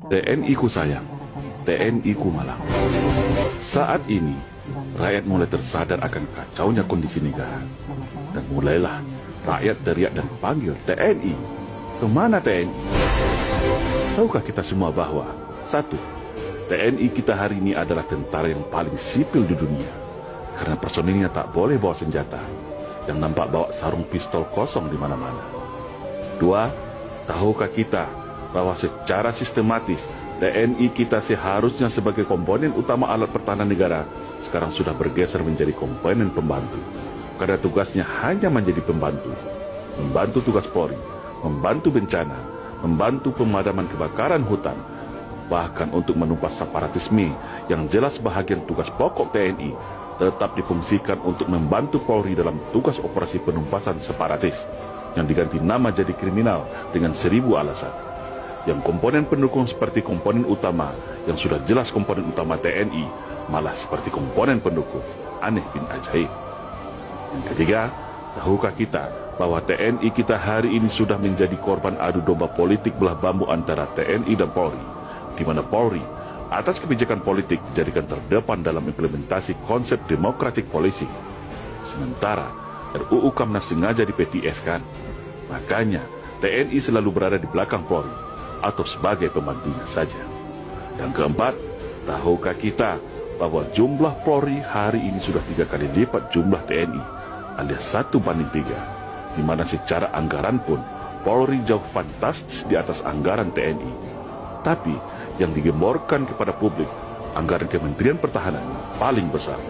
TNI ku sayang, TNI ku malang. Saat ini, rakyat mulai tersadar akan kacaunya kondisi negara. Dan mulailah rakyat teriak dan panggil TNI. Kemana TNI? Tahukah kita semua bahwa satu, TNI kita hari ini adalah tentara yang paling sipil di dunia. Karena personilnya tak boleh bawa senjata, yang nampak bawa sarung pistol kosong di mana-mana. Dua, tahukah kita bahwa secara sistematis TNI kita seharusnya sebagai komponen utama alat pertahanan negara sekarang sudah bergeser menjadi komponen pembantu. Karena tugasnya hanya menjadi pembantu. Membantu tugas Polri, membantu bencana, membantu pemadaman kebakaran hutan, bahkan untuk menumpas separatisme yang jelas bahagian tugas pokok TNI tetap difungsikan untuk membantu Polri dalam tugas operasi penumpasan separatis yang diganti nama jadi kriminal dengan 1000 alasan. Yang komponen pendukung seperti komponen utama yang sudah jelas komponen utama TNI malah seperti komponen pendukung. Aneh bin ajaib. Yang ketiga, tahukah kita bahwa TNI kita hari ini sudah menjadi korban adu domba politik belah bambu antara TNI dan Polri, di mana Polri atas kebijakan politik dijadikan terdepan dalam implementasi konsep democratic policing. Sementara RUU Kamnas sengaja di-PTS-kan. Makanya TNI selalu berada di belakang Polri atau sebagai pembantunya saja. Yang keempat, tahukah kita bahwa jumlah Polri hari ini sudah 3 kali lipat jumlah TNI, alias 1:3, di mana secara anggaran pun Polri jauh fantastis di atas anggaran TNI. Tapi yang digemborkan kepada publik, anggaran Kementerian Pertahanan paling besar.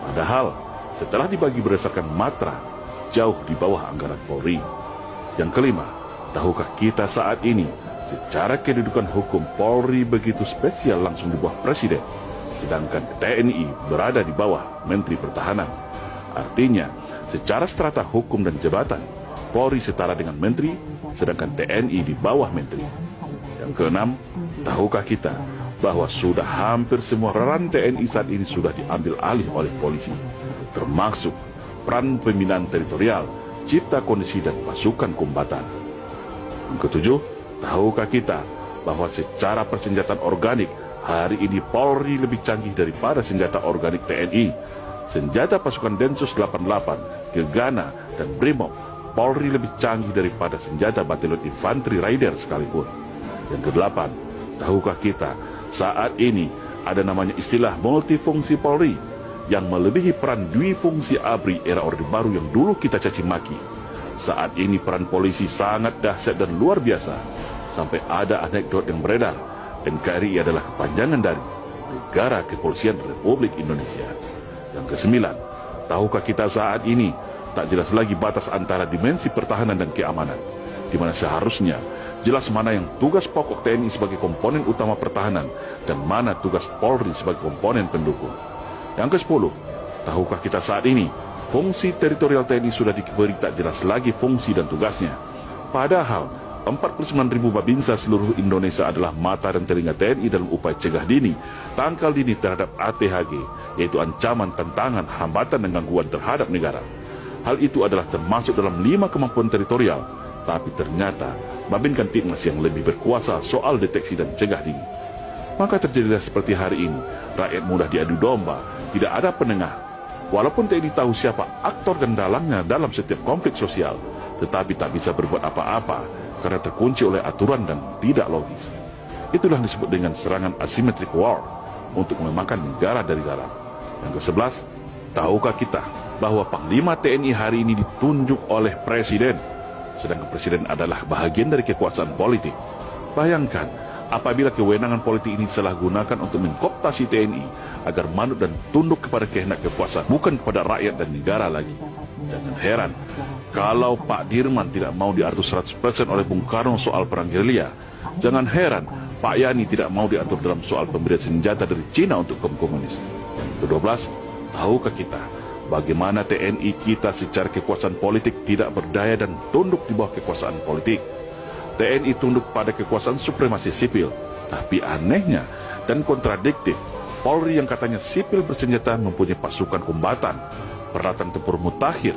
Padahal setelah dibagi berdasarkan matra, jauh di bawah anggaran Polri. Yang kelima, tahukah kita saat ini secara kedudukan hukum Polri begitu spesial langsung di bawah Presiden, sedangkan TNI berada di bawah Menteri Pertahanan. Artinya, secara strata hukum dan jabatan, Polri setara dengan Menteri, sedangkan TNI di bawah Menteri. Yang keenam, tahukah kita bahwa sudah hampir semua peran TNI saat ini sudah diambil alih oleh polisi, termasuk peran pembinaan teritorial, cipta kondisi dan pasukan kombatan. Yang ketujuh, tahukah kita bahwa secara persenjataan organik hari ini Polri lebih canggih daripada senjata organik TNI. Senjata pasukan Densus 88, Gegana, dan Brimob, Polri lebih canggih daripada senjata Batalion Infanteri Raider sekalipun. Yang kedelapan, tahukah kita saat ini ada namanya istilah multifungsi Polri yang melebihi peran dwifungsi ABRI era Orde Baru yang dulu kita caci maki. Saat ini peran polisi sangat dahsyat dan luar biasa. Sampai ada anekdot yang beredar, NKRI adalah kepanjangan dari Negara Kepolisian Republik Indonesia. Yang kesembilan, tahukah kita saat ini tak jelas lagi batas antara dimensi pertahanan dan keamanan, di mana seharusnya jelas mana yang tugas pokok TNI sebagai komponen utama pertahanan dan mana tugas Polri sebagai komponen pendukung. Yang ke-10, tahukah kita saat ini fungsi teritorial TNI sudah diberi tak jelas lagi fungsi dan tugasnya. Padahal 49.000 babinsa seluruh Indonesia adalah mata dan telinga TNI dalam upaya cegah dini, tangkal dini terhadap ATHG, yaitu ancaman, tantangan, hambatan dan gangguan terhadap negara. Hal itu adalah termasuk dalam 5 kemampuan teritorial, tapi ternyata Babin Kamtibmas yang lebih berkuasa soal deteksi dan cegah dini. Maka terjadilah seperti hari ini, rakyat mudah diadu domba, tidak ada penengah. Walaupun TNI tahu siapa aktor dan dalangnya dalam setiap konflik sosial, tetapi tak bisa berbuat apa-apa karena terkunci oleh aturan dan tidak logis. Itulah yang disebut dengan serangan asymmetric war untuk melemahkan negara dari dalam. Yang ke-11, tahukah kita bahwa Panglima TNI hari ini ditunjuk oleh Presiden, sedangkan Presiden adalah bahagian dari kekuasaan politik. Bayangkan, apabila kewenangan politik ini salah gunakan untuk mengkooptasi TNI agar manut dan tunduk kepada kehendak kekuasaan, bukan kepada rakyat dan negara lagi. Jangan heran kalau Pak Dirman tidak mau diatur 100% oleh Bung Karno soal perang gerilya. Jangan heran Pak Yani tidak mau diatur dalam soal pemberian senjata dari Cina untuk kaum komunis. Yang ke-12, tahukah kita bagaimana TNI kita secara kekuasaan politik tidak berdaya dan tunduk di bawah kekuasaan politik? TNI tunduk pada kekuasaan supremasi sipil, tapi anehnya dan kontradiktif, Polri yang katanya sipil bersenjata mempunyai pasukan kombatan, peralatan tempur mutakhir,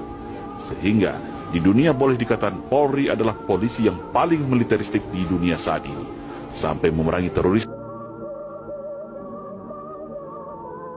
sehingga di dunia boleh dikatakan Polri adalah polisi yang paling militeristik di dunia saat ini. sampai memerangi teroris